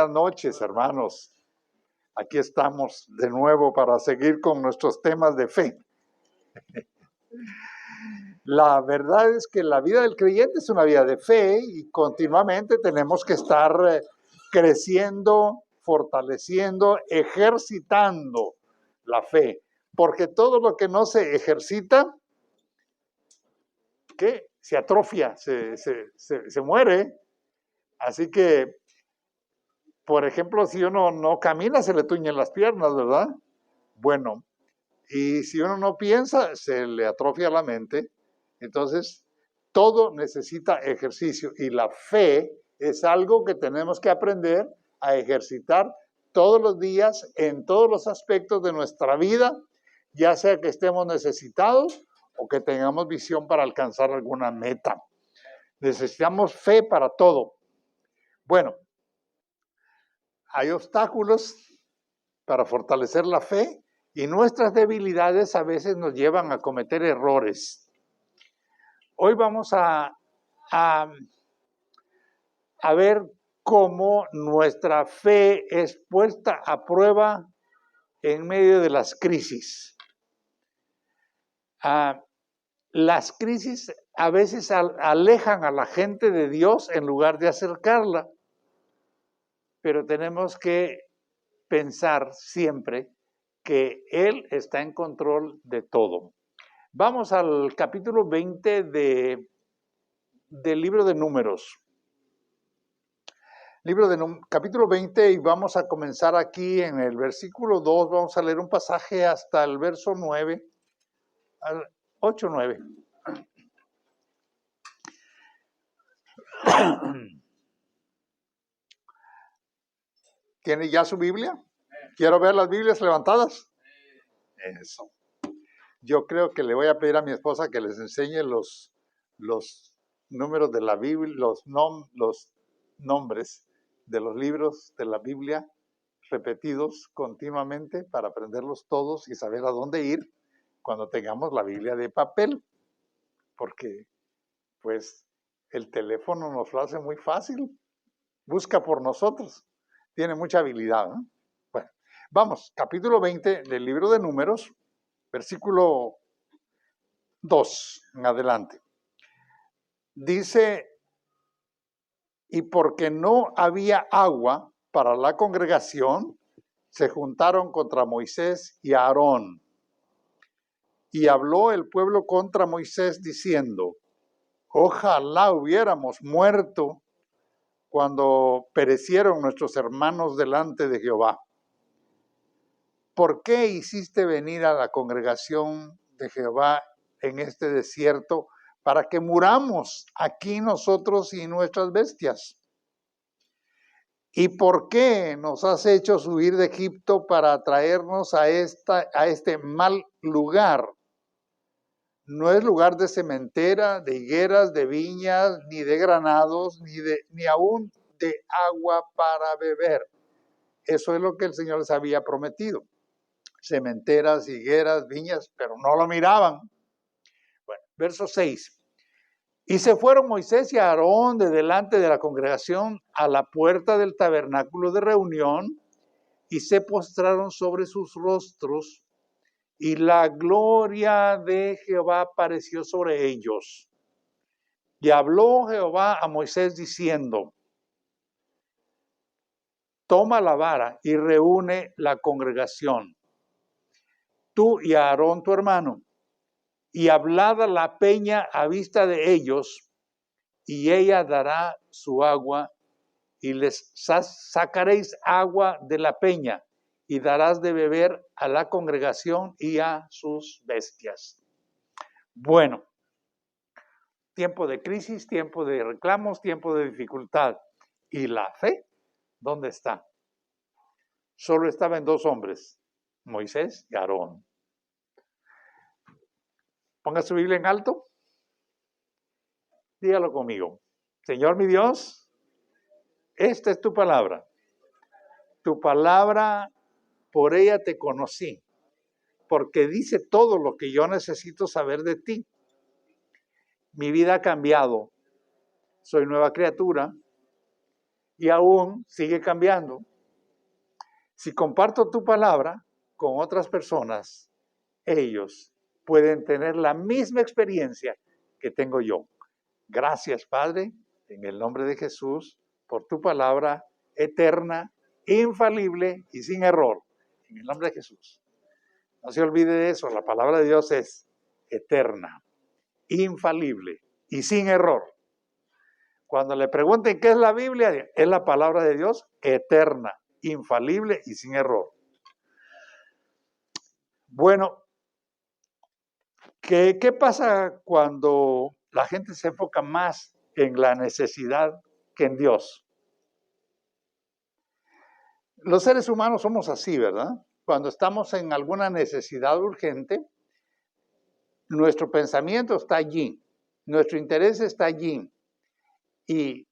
Buenas noches, hermanos. Aquí estamos de nuevo para seguir con nuestros temas de fe. La verdad es que la vida del creyente es una vida de fe y continuamente tenemos que estar creciendo, fortaleciendo, ejercitando la fe. Porque todo lo que no se ejercita, ¿qué? Se atrofia, se muere. Así que, por ejemplo, si uno no camina, se le tuñen las piernas, ¿verdad? Bueno, y si uno no piensa, se le atrofia la mente. Entonces, todo necesita ejercicio y la fe es algo que tenemos que aprender a ejercitar todos los días en todos los aspectos de nuestra vida, ya sea que estemos necesitados o que tengamos visión para alcanzar alguna meta. Necesitamos fe para todo. Bueno, hay obstáculos para fortalecer la fe y nuestras debilidades a veces nos llevan a cometer errores. Hoy vamos a ver cómo nuestra fe es puesta a prueba en medio de las crisis. Las crisis a veces alejan a la gente de Dios en lugar de acercarla, pero tenemos que pensar siempre que Él está en control de todo. Vamos al capítulo 20 del libro de Números. Capítulo 20 y vamos a comenzar aquí en el versículo 2, vamos a leer un pasaje hasta el verso 9, 8, 9. ¿Tiene ya su Biblia? Quiero ver las Biblias levantadas. Eso. Yo creo que le voy a pedir a mi esposa que les enseñe los números de la Biblia, los nombres de los libros de la Biblia repetidos continuamente para aprenderlos todos y saber a dónde ir cuando tengamos la Biblia de papel, porque pues el teléfono nos lo hace muy fácil, busca por nosotros, tiene mucha habilidad, ¿no? Bueno, vamos, capítulo 20 del libro de Números, versículo 2 en adelante. Dice: y porque no había agua para la congregación, se juntaron contra Moisés y Aarón. Y habló el pueblo contra Moisés diciendo: ojalá hubiéramos muerto cuando perecieron nuestros hermanos delante de Jehová. ¿Por qué hiciste venir a la congregación de Jehová en este desierto para que muramos aquí nosotros y nuestras bestias? ¿Y por qué nos has hecho subir de Egipto para traernos a este mal lugar? No es lugar de sementera, de higueras, de viñas, ni de granados, ni aún de agua para beber. Eso es lo que el Señor les había prometido. Sementeras, higueras, viñas, pero no lo miraban. Bueno, verso 6. Y se fueron Moisés y Aarón de delante de la congregación a la puerta del tabernáculo de reunión y se postraron sobre sus rostros y la gloria de Jehová apareció sobre ellos. Y habló Jehová a Moisés diciendo: toma la vara y reúne la congregación, tú y Aarón tu hermano, y hablad a la peña a vista de ellos, y ella dará su agua, y les sacaréis agua de la peña, y darás de beber a la congregación y a sus bestias. Bueno, tiempo de crisis, tiempo de reclamos, tiempo de dificultad. ¿Y la fe? ¿Dónde está? Solo estaban dos hombres, Moisés y Aarón. Ponga su Biblia en alto. Dígalo conmigo. Señor mi Dios, esta es tu palabra. Tu palabra, por ella te conocí, porque dice todo lo que yo necesito saber de ti. Mi vida ha cambiado. Soy nueva criatura y aún sigue cambiando. Si comparto tu palabra con otras personas, ellos pueden tener la misma experiencia que tengo yo. Gracias, Padre, en el nombre de Jesús, por tu palabra eterna, infalible y sin error. En el nombre de Jesús. No se olvide de eso, la palabra de Dios es eterna, infalible y sin error. Cuando le pregunten qué es la Biblia, es la palabra de Dios eterna, infalible y sin error. Bueno, ¿qué pasa cuando la gente se enfoca más en la necesidad que en Dios? Los seres humanos somos así, ¿verdad? Cuando estamos en alguna necesidad urgente, nuestro pensamiento está allí, nuestro interés está allí. Y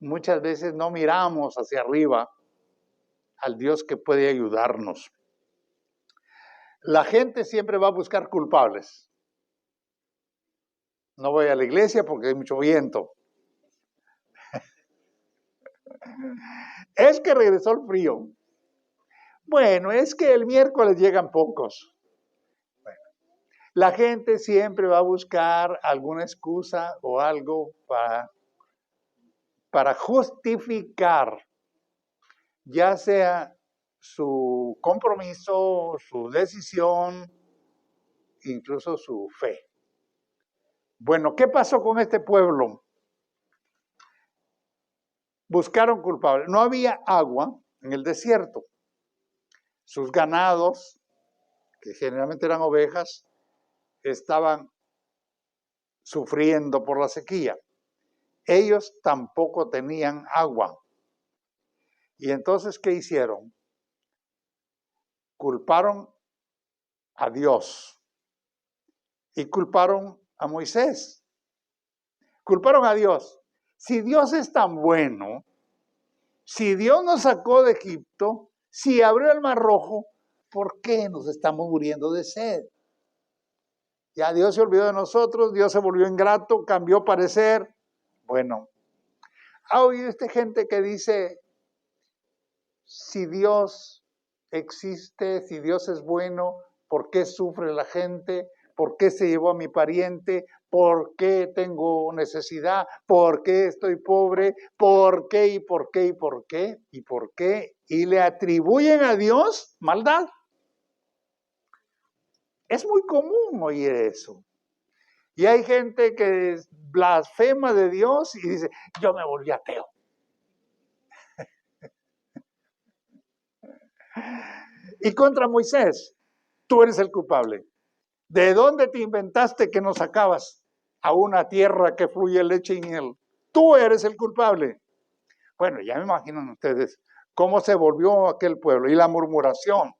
muchas veces no miramos hacia arriba al Dios que puede ayudarnos. La gente siempre va a buscar culpables. No voy a la iglesia porque hay mucho viento. Es que regresó el frío. Bueno, es que el miércoles llegan pocos. Bueno, la gente siempre va a buscar alguna excusa o algo para justificar, ya sea su compromiso, su decisión, incluso su fe. Bueno, ¿qué pasó con este pueblo? Buscaron culpables. No había agua en el desierto. Sus ganados, que generalmente eran ovejas, estaban sufriendo por la sequía. Ellos tampoco tenían agua. Y entonces, ¿qué hicieron? Culparon a Dios y culparon a Moisés. Culparon a Dios. Si Dios es tan bueno, si Dios nos sacó de Egipto, si abrió el Mar Rojo, ¿por qué nos estamos muriendo de sed? Ya Dios se olvidó de nosotros, Dios se volvió ingrato, cambió parecer. Bueno, ¿ha oído esta gente que dice, si Dios existe, si Dios es bueno, ¿por qué sufre la gente? ¿Por qué se llevó a mi pariente? ¿Por qué tengo necesidad? ¿Por qué estoy pobre? ¿Por qué y por qué y por qué y por qué? Y le atribuyen a Dios maldad. Es muy común oír eso. Y hay gente que blasfema de Dios y dice, yo me volví ateo. Y contra Moisés, tú eres el culpable. ¿De dónde te inventaste que nos sacabas a una tierra que fluye leche y miel? Tú eres el culpable. Bueno, ya me imaginan ustedes cómo se volvió aquel pueblo y la murmuración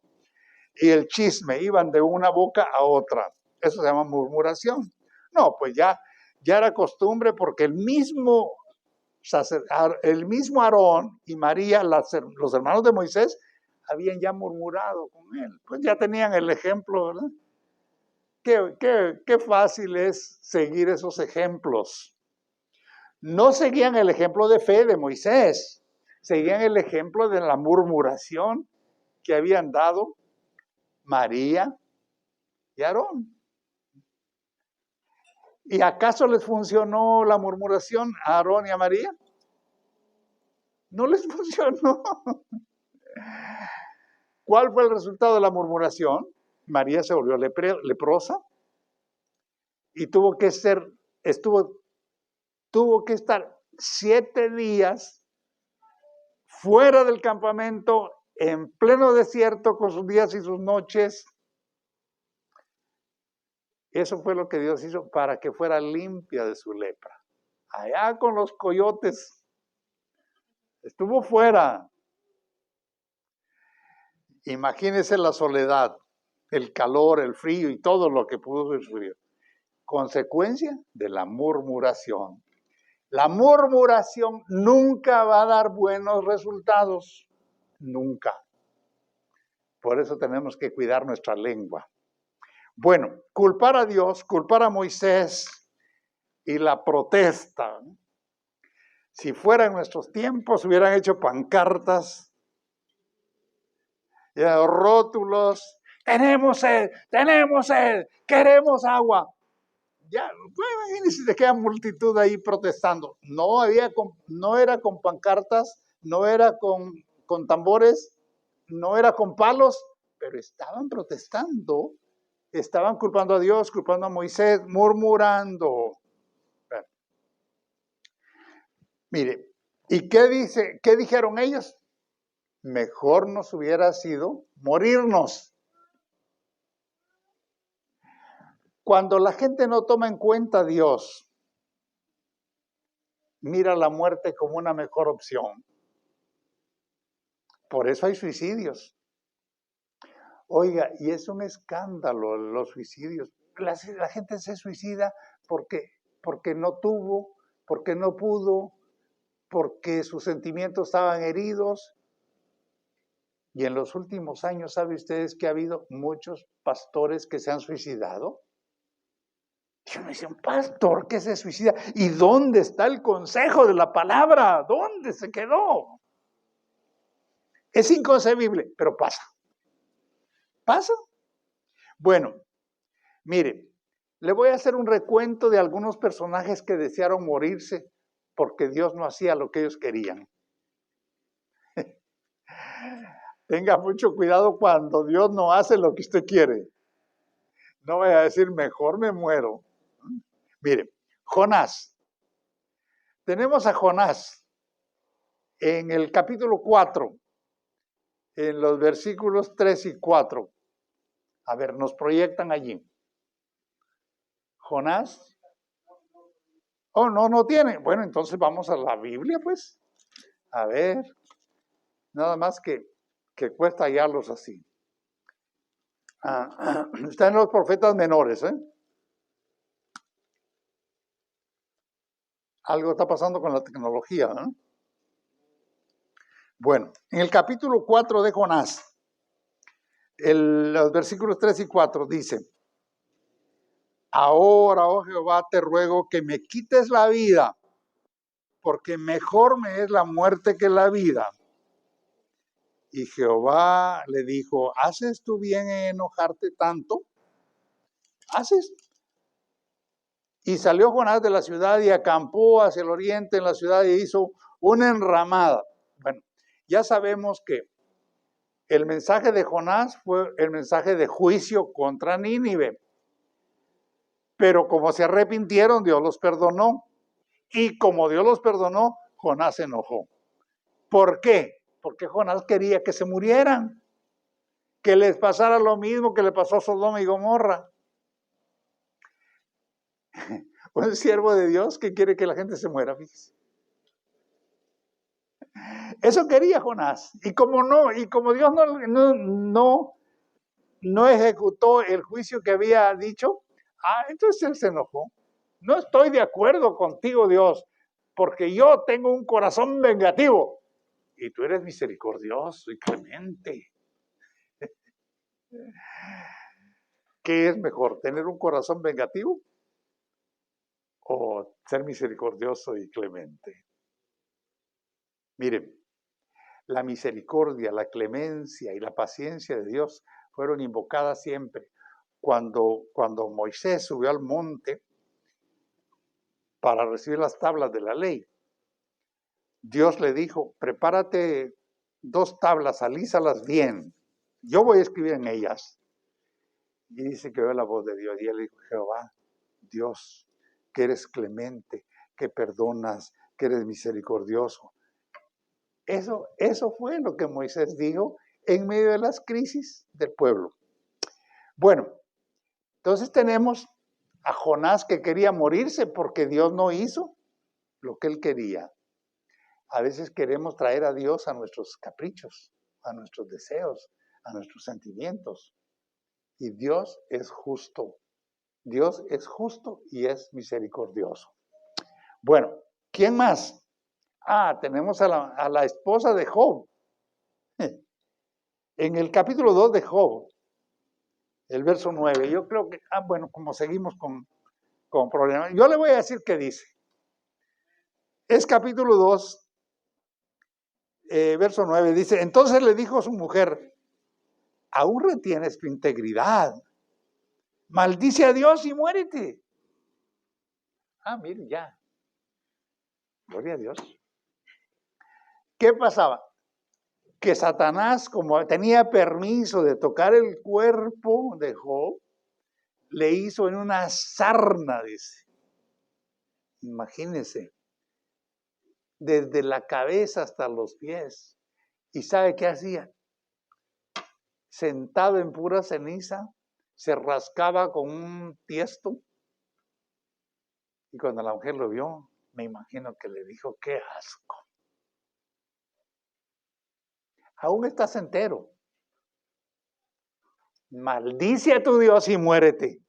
y el chisme iban de una boca a otra. Eso se llama murmuración. No, pues ya era costumbre porque el mismo Aarón y María, los hermanos de Moisés, habían ya murmurado con él. Pues ya tenían el ejemplo, ¿verdad? Qué fácil es seguir esos ejemplos. No seguían el ejemplo de fe de Moisés, seguían el ejemplo de la murmuración que habían dado María y Aarón. ¿Y acaso les funcionó la murmuración a Aarón y a María? No les funcionó. ¿Cuál fue el resultado de la murmuración? María se volvió leprosa y tuvo que estar 7 días fuera del campamento, en pleno desierto, con sus días y sus noches. Eso fue lo que Dios hizo para que fuera limpia de su lepra. Allá con los coyotes. Estuvo fuera. Imagínense la soledad, el calor, el frío y todo lo que pudo sufrir. Consecuencia de la murmuración. La murmuración nunca va a dar buenos resultados. Nunca. Por eso tenemos que cuidar nuestra lengua. Bueno, culpar a Dios, culpar a Moisés y la protesta. Si fueran nuestros tiempos, hubieran hecho pancartas, rótulos, tenemos sed, queremos agua. Ya, pues, imagínense aquella multitud ahí protestando. No era con pancartas, no era con tambores, no era con palos, pero estaban protestando, estaban culpando a Dios, culpando a Moisés, murmurando. Bueno, mire, ¿y qué dijeron ellos? Mejor nos hubiera sido morirnos. Cuando la gente no toma en cuenta a Dios, mira la muerte como una mejor opción. Por eso hay suicidios. Oiga, y es un escándalo los suicidios. La gente se suicida porque no tuvo, porque no pudo, porque sus sentimientos estaban heridos. Y en los últimos años, ¿sabe ustedes que ha habido muchos pastores que se han suicidado? Yo me decía, un pastor que se suicida. ¿Y dónde está el consejo de la palabra? ¿Dónde se quedó? Es inconcebible, pero pasa. ¿Pasa? Bueno, mire, le voy a hacer un recuento de algunos personajes que desearon morirse porque Dios no hacía lo que ellos querían. Tenga mucho cuidado cuando Dios no hace lo que usted quiere. No vaya a decir, mejor me muero. Mire, Jonás. Tenemos a Jonás en el capítulo 4, en los versículos 3 y 4. A ver, nos proyectan allí. Jonás. Oh, no tiene. Bueno, entonces vamos a la Biblia, pues. A ver. Nada más que cuesta hallarlos así. Están los profetas menores, ¿eh? Algo está pasando con la tecnología, ¿eh? Bueno, en el capítulo 4 de Jonás, los versículos 3 y 4 dice: ahora, oh Jehová, te ruego que me quites la vida, porque mejor me es la muerte que la vida. Y Jehová le dijo: ¿haces tú bien en enojarte tanto? ¿Haces? Y salió Jonás de la ciudad y acampó hacia el oriente en la ciudad y hizo una enramada. Bueno, ya sabemos que el mensaje de Jonás fue el mensaje de juicio contra Nínive. Pero como se arrepintieron, Dios los perdonó. Y como Dios los perdonó, Jonás se enojó. ¿Por qué? Porque Jonás quería que se murieran. Que les pasara lo mismo que le pasó a Sodoma y Gomorra. Un siervo de Dios que quiere que la gente se muera, fíjese. Eso quería Jonás. Y como Dios no ejecutó el juicio que había dicho, entonces él se enojó. No estoy de acuerdo contigo, Dios, porque yo tengo un corazón vengativo y tú eres misericordioso y clemente. ¿Qué es mejor, tener un corazón vengativo o ser misericordioso y clemente? Miren, la misericordia, la clemencia y la paciencia de Dios fueron invocadas siempre. Cuando Moisés subió al monte para recibir las tablas de la ley, Dios le dijo: prepárate 2 tablas, alízalas bien, yo voy a escribir en ellas. Y dice que oyó la voz de Dios y él dijo: Jehová, Dios, que eres clemente, que perdonas, que eres misericordioso. Eso fue lo que Moisés dijo en medio de las crisis del pueblo. Bueno, entonces tenemos a Jonás que quería morirse porque Dios no hizo lo que él quería. A veces queremos traer a Dios a nuestros caprichos, a nuestros deseos, a nuestros sentimientos. Y Dios es justo. Dios es justo y es misericordioso. Bueno, ¿quién más? Tenemos a la esposa de Job. En el capítulo 2 de Job, el verso 9, yo creo que, como seguimos con problemas, yo le voy a decir qué dice. Es capítulo 2, verso 9, dice, entonces le dijo a su mujer, aún retienes tu integridad, maldice a Dios y muérete. Miren, ya, gloria a Dios. ¿Qué pasaba? Que Satanás, como tenía permiso de tocar el cuerpo de Job, le hizo en una sarna, dice. Imagínense, desde la cabeza hasta los pies. ¿Y sabe qué hacía? Sentado en pura ceniza, se rascaba con un tiesto. Y cuando la mujer lo vio, me imagino que le dijo, qué asco. Aún estás entero. Maldice a tu Dios y muérete.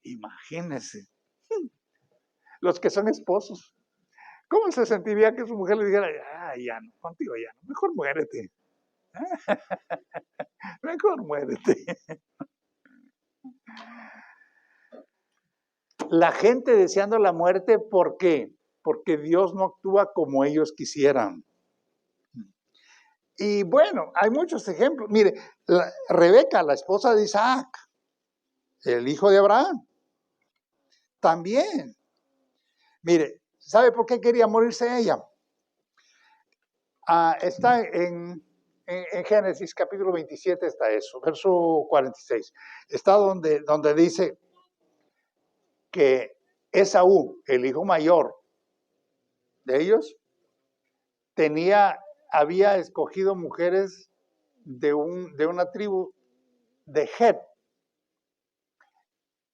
Imagínense. Los que son esposos. ¿Cómo se sentiría que su mujer le dijera, ya no, contigo ya no, mejor muérete? Mejor muérete. La gente deseando la muerte, ¿por qué? Porque Dios no actúa como ellos quisieran. Y bueno, hay muchos ejemplos. Mire, Rebeca, la esposa de Isaac, el hijo de Abraham, también. Mire, ¿sabe por qué quería morirse ella? Está en Génesis capítulo 27, está eso, verso 46. Está donde dice que Esaú, el hijo mayor de ellos, había escogido mujeres de una tribu de Het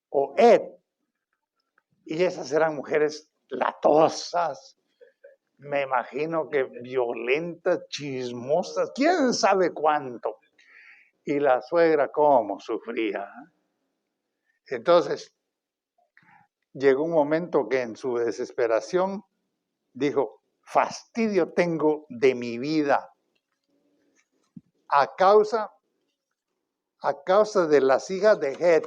o Ed, y esas eran mujeres latosas, me imagino que violentas, chismosas, quién sabe cuánto. Y la suegra cómo sufría. Entonces, llegó un momento que en su desesperación dijo, fastidio tengo de mi vida a causa de las hijas de Het.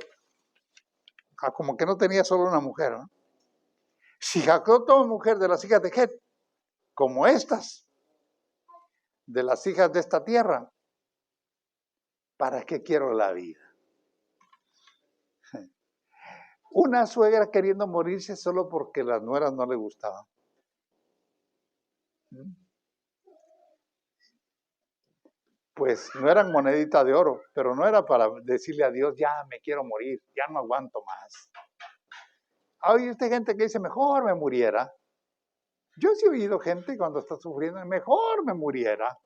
Como que no tenía solo una mujer, ¿no? Si Jacob tomó mujer de las hijas de Het, como estas, de las hijas de esta tierra, ¿para qué quiero la vida? Una suegra queriendo morirse solo porque las nueras no le gustaban. Pues no eran moneditas de oro, pero no era para decirle a Dios, ya me quiero morir, ya no aguanto más. Hay gente que dice, mejor me muriera. Yo sí he oído gente cuando está sufriendo, mejor me muriera.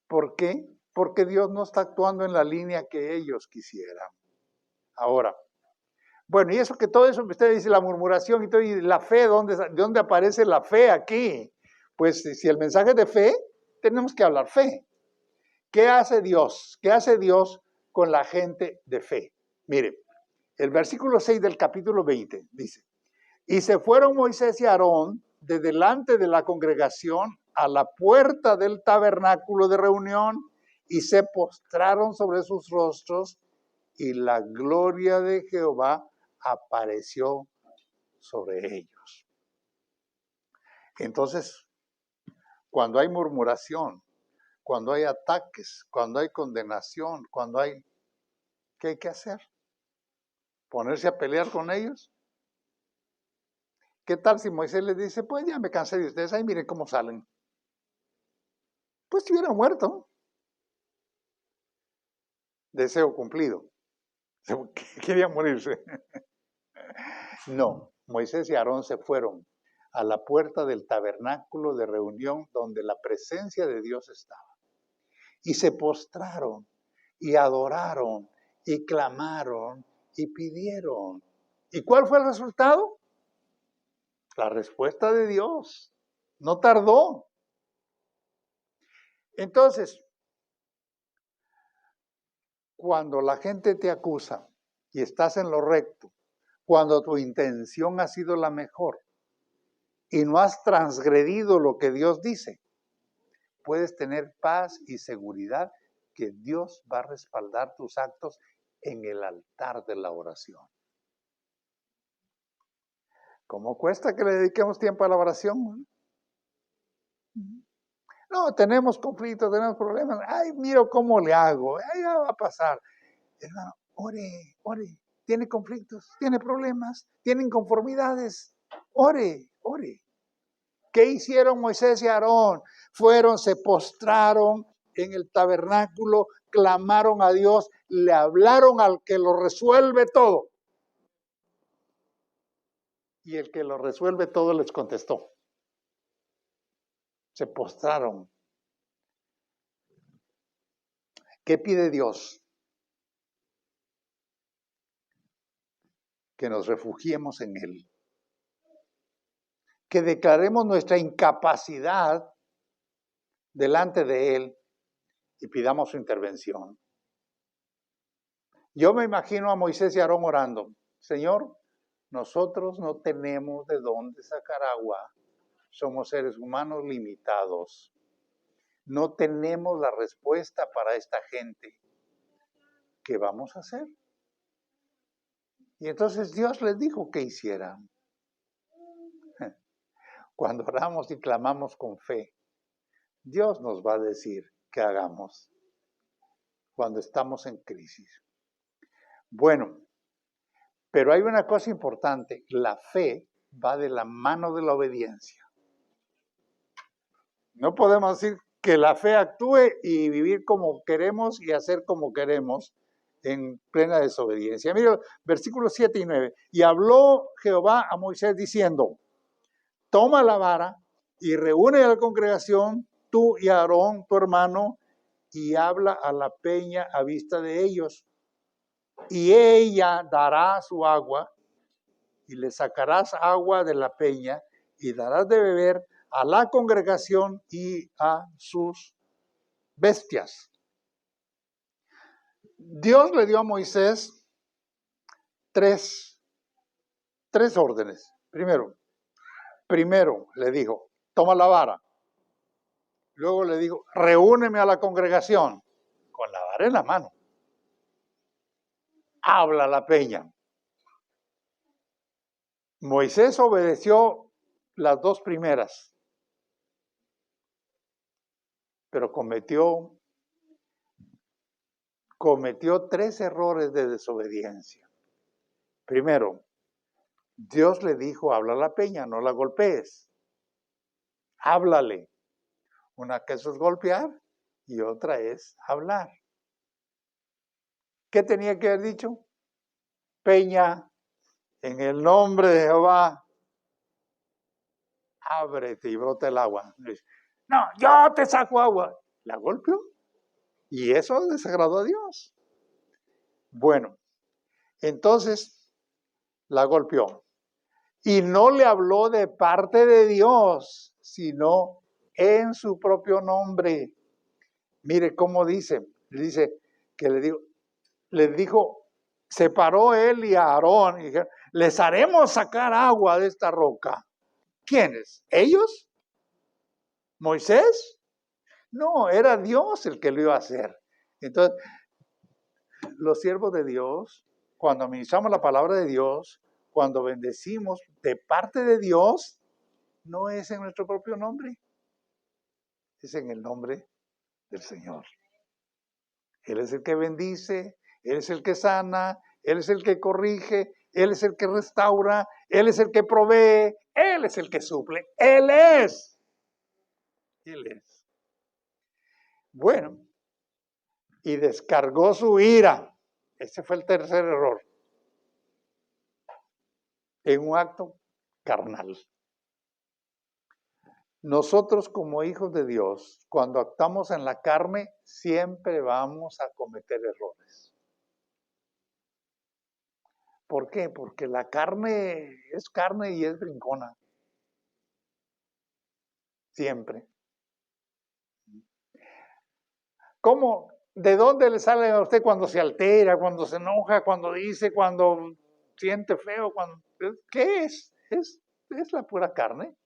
¿Por qué? Porque Dios no está actuando en la línea que ellos quisieran. Ahora, bueno, y eso que todo eso, usted dice la murmuración y todo, y la fe, ¿de dónde aparece la fe aquí? Pues si el mensaje es de fe, tenemos que hablar fe. ¿Qué hace Dios? ¿Qué hace Dios con la gente de fe? Mire, el versículo 6 del capítulo 20 dice, y se fueron Moisés y Aarón de delante de la congregación a la puerta del tabernáculo de reunión y se postraron sobre sus rostros y la gloria de Jehová apareció sobre ellos. Entonces, cuando hay murmuración, cuando hay ataques, cuando hay condenación, ¿qué hay que hacer? ¿Ponerse a pelear con ellos? ¿Qué tal si Moisés les dice, pues ya me cansé de ustedes, ahí miren cómo salen? Pues si hubieran muerto. Deseo cumplido. Querían morirse. No, Moisés y Aarón se fueron a la puerta del tabernáculo de reunión donde la presencia de Dios estaba. Y se postraron y adoraron y clamaron y pidieron. ¿Y cuál fue el resultado? La respuesta de Dios. No tardó. Entonces, cuando la gente te acusa y estás en lo recto, cuando tu intención ha sido la mejor y no has transgredido lo que Dios dice, puedes tener paz y seguridad que Dios va a respaldar tus actos en el altar de la oración. ¿Cómo cuesta que le dediquemos tiempo a la oración? No, tenemos conflictos, tenemos problemas. Ay, miro cómo le hago. Ay, ya va a pasar. Hermano, ore, ore. Tiene conflictos, tiene problemas, tiene inconformidades. Ore, ore. ¿Qué hicieron Moisés y Aarón? Fueron, se postraron en el tabernáculo, clamaron a Dios, le hablaron al que lo resuelve todo. Y el que lo resuelve todo les contestó. Se postraron. ¿Qué pide Dios? Que nos refugiemos en Él. Que declaremos nuestra incapacidad delante de Él y pidamos su intervención. Yo me imagino a Moisés y Aarón orando. Señor, nosotros no tenemos de dónde sacar agua. Somos seres humanos limitados. No tenemos la respuesta para esta gente. ¿Qué vamos a hacer? Y entonces Dios les dijo que hicieran. Cuando oramos y clamamos con fe, Dios nos va a decir qué hagamos cuando estamos en crisis. Bueno, pero hay una cosa importante, la fe va de la mano de la obediencia. No podemos decir que la fe actúe y vivir como queremos y hacer como queremos en plena desobediencia. Mira, versículos 7 y 9. Y habló Jehová a Moisés diciendo, toma la vara y reúne a la congregación, tú y Aarón, tu hermano, y habla a la peña a vista de ellos. Y ella dará su agua, y le sacarás agua de la peña, y darás de beber a la congregación y a sus bestias. Dios le dio a Moisés tres órdenes. Primero le dijo, toma la vara. Luego le dijo, reúneme a la congregación con la vara en la mano. Habla a la peña. Moisés obedeció las dos primeras, pero cometió 3 errores de desobediencia. Primero, Dios le dijo, habla a la peña, no la golpees. Háblale. Una cosa es golpear y otra es hablar. ¿Qué tenía que haber dicho? Peña, en el nombre de Jehová, ábrete y brota el agua. No, yo te saco agua. La golpeó. Y eso desagradó a Dios. Bueno, entonces la golpeó. Y no le habló de parte de Dios, sino en su propio nombre. Mire cómo dice que le dijo, separó él y a Aarón y dijeron, les haremos sacar agua de esta roca. ¿Quiénes? ¿Ellos? ¿Moisés? No, era Dios el que lo iba a hacer. Entonces, los siervos de Dios, cuando administramos la palabra de Dios, cuando bendecimos de parte de Dios, no es en nuestro propio nombre, es en el nombre del Señor. Él es el que bendice, Él es el que sana, Él es el que corrige, Él es el que restaura, Él es el que provee, Él es el que suple, Él es. Él es. Bueno, y descargó su ira. Ese fue el tercer error. En un acto carnal. Nosotros como hijos de Dios, cuando actuamos en la carne, siempre vamos a cometer errores. ¿Por qué? Porque la carne es carne y es brincona. Siempre. ¿Cómo? ¿De dónde le sale a usted cuando se altera, cuando se enoja, cuando dice, cuando siente feo? ¿Qué es? Es la pura carne.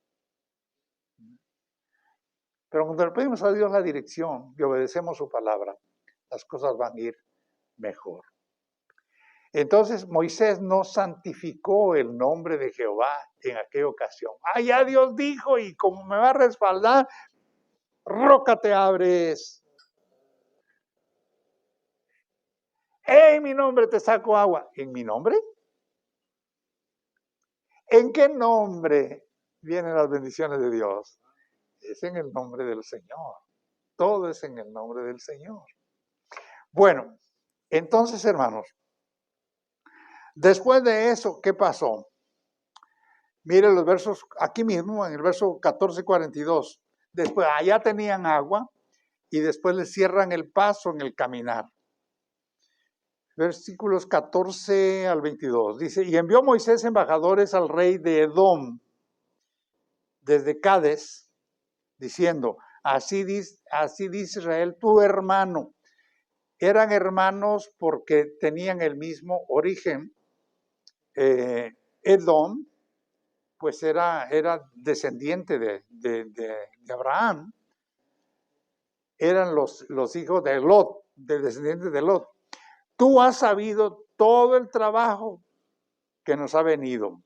Pero cuando le pedimos a Dios la dirección y obedecemos su palabra, las cosas van a ir mejor. Entonces Moisés no santificó el nombre de Jehová en aquella ocasión. Ya Dios dijo, y como me va a respaldar, roca te abres. En mi nombre te saco agua. ¿En mi nombre? ¿En qué nombre vienen las bendiciones de Dios? Es en el nombre del Señor. Todo es en el nombre del Señor. Bueno, entonces, hermanos, después de eso, ¿qué pasó? Miren los versos, aquí mismo, en el verso 14:42. Después, allá tenían agua y después les cierran el paso en el caminar. Versículos 14 al 22. Dice, y envió Moisés embajadores al rey de Edom desde Cades, diciendo, así dice Israel, tu hermano. Eran hermanos porque tenían el mismo origen. Edom, pues era descendiente de Abraham. Eran los hijos de Lot, de descendientes de Lot. Tú has sabido todo el trabajo que nos ha venido. O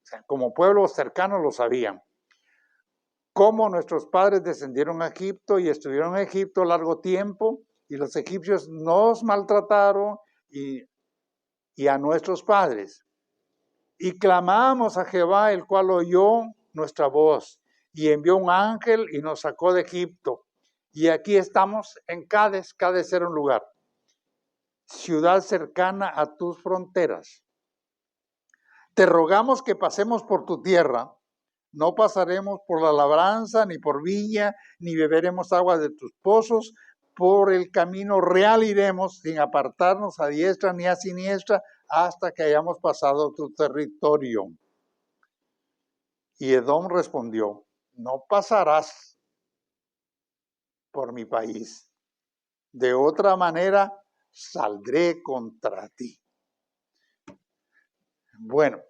sea, como pueblo cercano lo sabían. Cómo nuestros padres descendieron a Egipto y estuvieron en Egipto largo tiempo, y los egipcios nos maltrataron y a nuestros padres. Y clamamos a Jehová, el cual oyó nuestra voz, y envió un ángel y nos sacó de Egipto. Y aquí estamos en Cades. Cades era un lugar, ciudad cercana a tus fronteras. Te rogamos que pasemos por tu tierra. No pasaremos por la labranza, ni por viña, ni beberemos agua de tus pozos. Por el camino real iremos, sin apartarnos a diestra ni a siniestra, hasta que hayamos pasado tu territorio. Y Edom respondió, no pasarás por mi país. De otra manera, saldré contra ti. Bueno,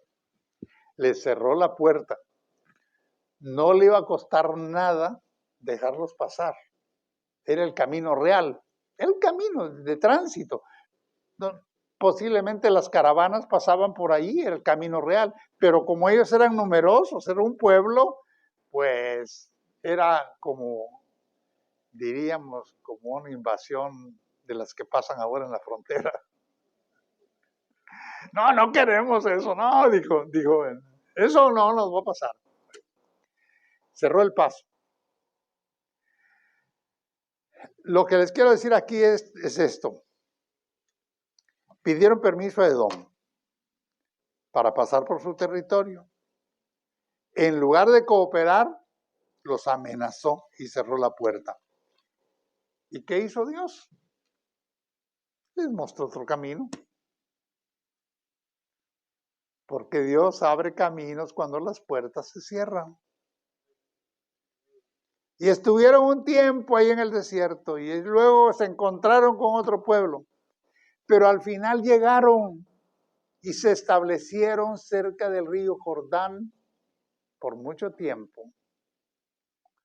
le cerró la puerta. No le iba a costar nada dejarlos pasar. Era el camino real, el camino de tránsito. Posiblemente las caravanas pasaban por ahí, era el camino real, pero como ellos eran numerosos, era un pueblo, pues era como, diríamos, como una invasión de las que pasan ahora en la frontera. No queremos eso, no, dijo, eso no nos va a pasar. Cerró el paso. Lo que les quiero decir aquí es esto. Pidieron permiso a Edom para pasar por su territorio. En lugar de cooperar, los amenazó y cerró la puerta. ¿Y qué hizo Dios? Les mostró otro camino. Porque Dios abre caminos cuando las puertas se cierran. Y estuvieron un tiempo ahí en el desierto y luego se encontraron con otro pueblo. Pero al final llegaron y se establecieron cerca del río Jordán por mucho tiempo,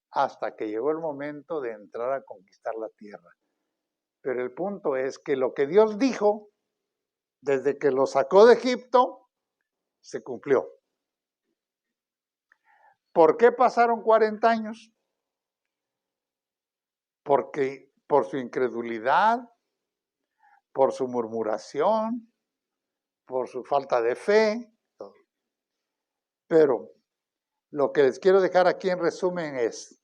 hasta que llegó el momento de entrar a conquistar la tierra. Pero el punto es que lo que Dios dijo, desde que lo sacó de Egipto, se cumplió. ¿Por qué pasaron 40 años? Porque por su incredulidad, por su murmuración, por su falta de fe. Pero lo que les quiero dejar aquí en resumen es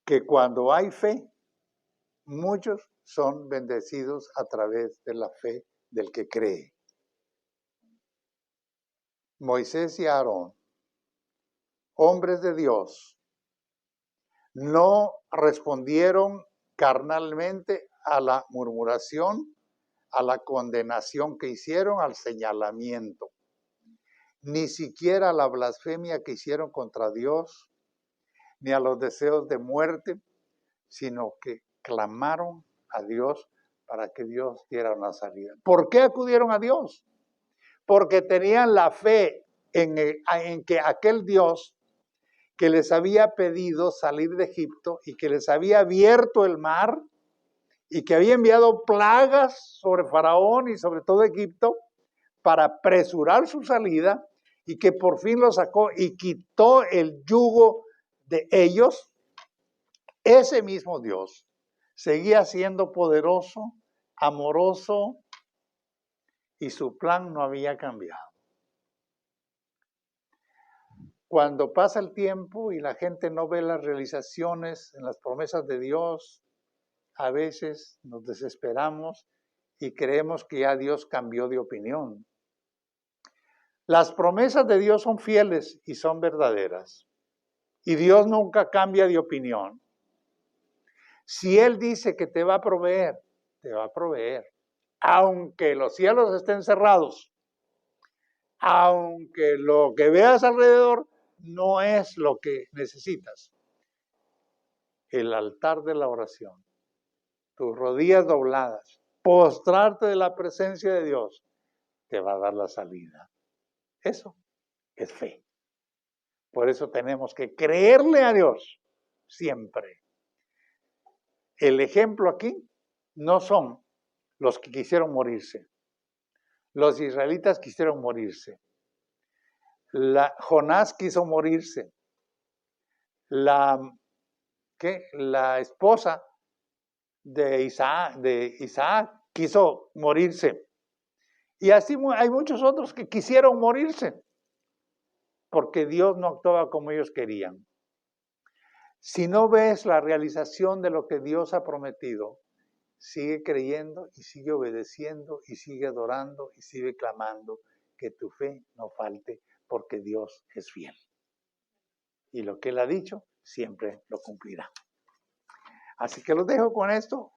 que cuando hay fe, muchos son bendecidos a través de la fe del que cree. Moisés y Aarón, hombres de Dios, no respondieron carnalmente a la murmuración, a la condenación que hicieron, al señalamiento, ni siquiera a la blasfemia que hicieron contra Dios, ni a los deseos de muerte, sino que clamaron a Dios para que Dios diera una salida. ¿Por qué acudieron a Dios? Porque tenían la fe en que aquel Dios que les había pedido salir de Egipto y que les había abierto el mar y que había enviado plagas sobre Faraón y sobre todo Egipto para apresurar su salida, y que por fin lo sacó y quitó el yugo de ellos, ese mismo Dios seguía siendo poderoso, amoroso, y su plan no había cambiado. Cuando pasa el tiempo y la gente no ve las realizaciones en las promesas de Dios, a veces nos desesperamos y creemos que ya Dios cambió de opinión. Las promesas de Dios son fieles y son verdaderas. Y Dios nunca cambia de opinión. Si Él dice que te va a proveer, te va a proveer. Aunque los cielos estén cerrados, aunque lo que veas alrededor no es lo que necesitas. El altar de la oración, tus rodillas dobladas, postrarte de la presencia de Dios, te va a dar la salida. Eso es fe. Por eso tenemos que creerle a Dios siempre. El ejemplo aquí no son los que quisieron morirse. Los israelitas quisieron morirse. Jonás quiso morirse. La esposa de Isaac quiso morirse. Y así hay muchos otros que quisieron morirse, porque Dios no actuaba como ellos querían. Si no ves la realización de lo que Dios ha prometido, sigue creyendo y sigue obedeciendo y sigue adorando y sigue clamando, que tu fe no falte, porque Dios es fiel. Y lo que Él ha dicho, siempre lo cumplirá. Así que los dejo con esto.